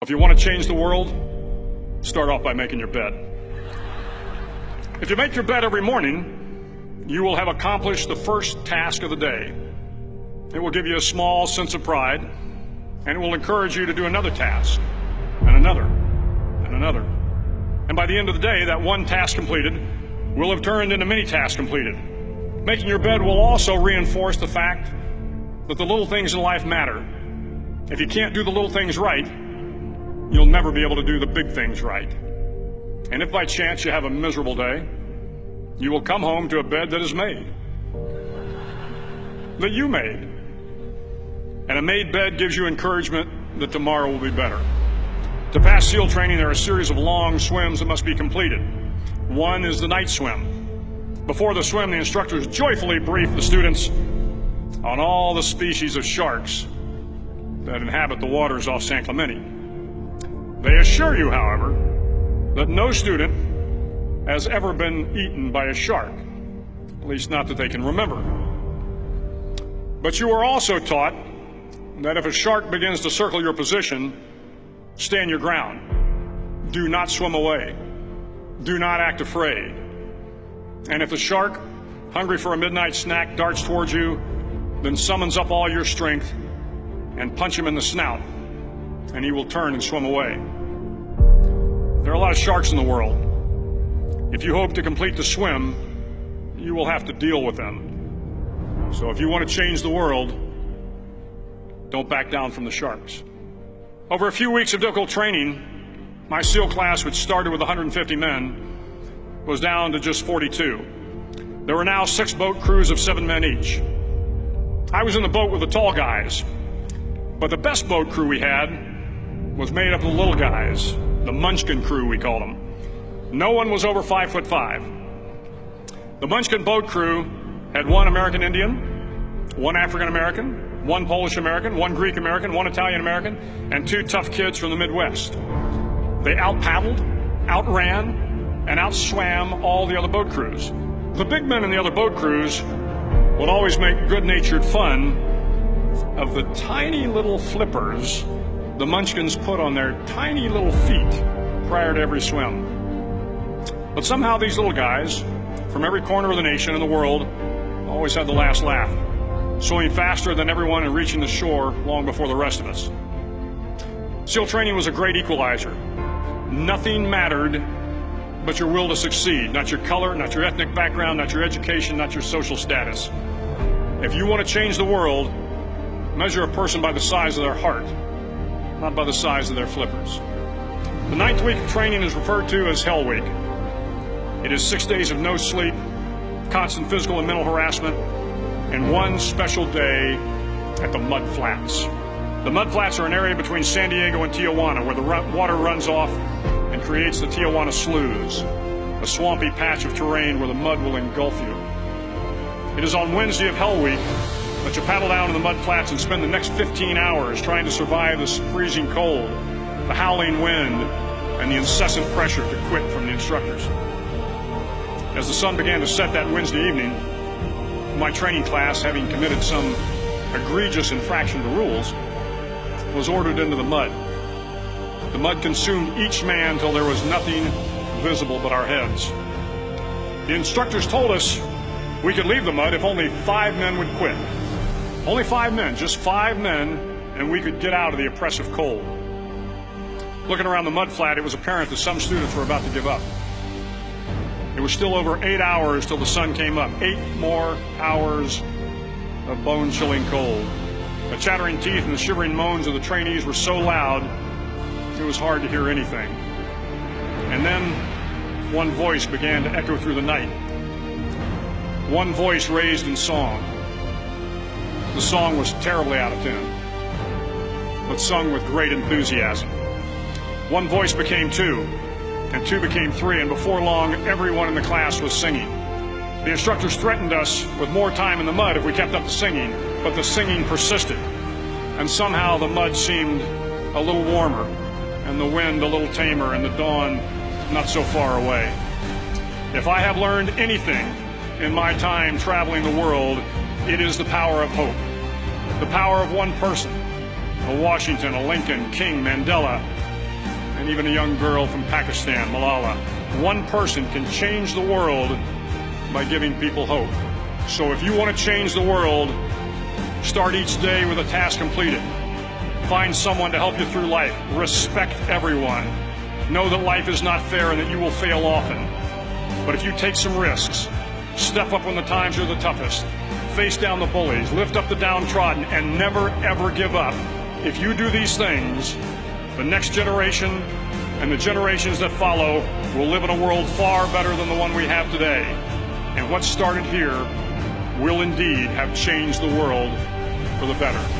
If you want to change the world, start off by making your bed. If you make your bed every morning, you will have accomplished the first task of the day. It will give you a small sense of pride, and it will encourage you to do another task, and another, and another. And by the end of the day, that one task completed will have turned into many tasks completed. Making your bed will also reinforce the fact that the little things in life matter. If you can't do the little things right, you'll never be able to do the big things right. And if by chance you have a miserable day, you will come home to a bed that is made, that you made. And a made bed gives you encouragement that tomorrow will be better. To pass SEAL training, there are a series of long swims that must be completed. One is the night swim. Before the swim, the instructors joyfully brief the students on all the species of sharks that inhabit the waters off San Clemente. They assure you, however, that no student has ever been eaten by a shark, at least not that they can remember. But you are also taught that if a shark begins to circle your position, stand your ground. Do not swim away. Do not act afraid. And if the shark, hungry for a midnight snack, darts towards you, then summons up all your strength and punch him in the snout, and he will turn and swim away. There are a lot of sharks in the world. If you hope to complete the swim, you will have to deal with them. So if you want to change the world, don't back down from the sharks. Over a few weeks of difficult training, my SEAL class, which started with 150 men, was down to just 42. There were now 6 boat crews of 7 men each. I was in the boat with the tall guys, but the best boat crew we had was made up of the little guys, the Munchkin crew, we called them. No one was over 5'5". The Munchkin boat crew had 1 American Indian, 1 African American, 1 Polish American, 1 Greek American, 1 Italian American, and 2 tough kids from the Midwest. They out-paddled, outran, and outswam all the other boat crews. The big men in the other boat crews would always make good-natured fun of the tiny little flippers the Munchkins put on their tiny little feet prior to every swim. But somehow these little guys from every corner of the nation and the world always had the last laugh, swimming faster than everyone and reaching the shore long before the rest of us. SEAL training was a great equalizer. Nothing mattered but your will to succeed, not your color, not your ethnic background, not your education, not your social status. If you want to change the world, measure a person by the size of their heart, not by the size of their flippers. The 9th week of training is referred to as Hell Week. It is 6 days of no sleep, constant physical and mental harassment, and 1 special day at the Mud Flats. The Mud Flats are an area between San Diego and Tijuana where the water runs off and creates the Tijuana Sloughs, a swampy patch of terrain where the mud will engulf you. It is on Wednesday of Hell Week that you paddle down to the Mud Flats and spend the next 15 hours trying to survive this freezing cold, the howling wind, and the incessant pressure to quit from the instructors. As the sun began to set that Wednesday evening, my training class, having committed some egregious infraction to rules, was ordered into the mud. The mud consumed each man till there was nothing visible but our heads. The instructors told us we could leave the mud if only 5 men would quit. Only 5 men, just 5 men, and we could get out of the oppressive cold. Looking around the mud flat, it was apparent that some students were about to give up. It was still over 8 hours till the sun came up. 8 more hours of bone-chilling cold. The chattering teeth and the shivering moans of the trainees were so loud, it was hard to hear anything. And then one voice began to echo through the night. One voice raised in song. The song was terribly out of tune, but sung with great enthusiasm. One voice became 2, and 2 became 3, and before long, everyone in the class was singing. The instructors threatened us with more time in the mud if we kept up the singing, but the singing persisted, and somehow the mud seemed a little warmer, and the wind a little tamer, and the dawn not so far away. If I have learned anything in my time traveling the world, it is the power of hope, the power of one person, a Washington, a Lincoln, King, Mandela, and even a young girl from Pakistan, Malala. One person can change the world by giving people hope. So if you want to change the world, start each day with a task completed. Find someone to help you through life. Respect everyone. Know that life is not fair and that you will fail often. But if you take some risks, step up when the times are the toughest, face down the bullies, lift up the downtrodden, and never ever give up. If you do these things, the next generation and the generations that follow will live in a world far better than the one we have today. And what started here will indeed have changed the world for the better.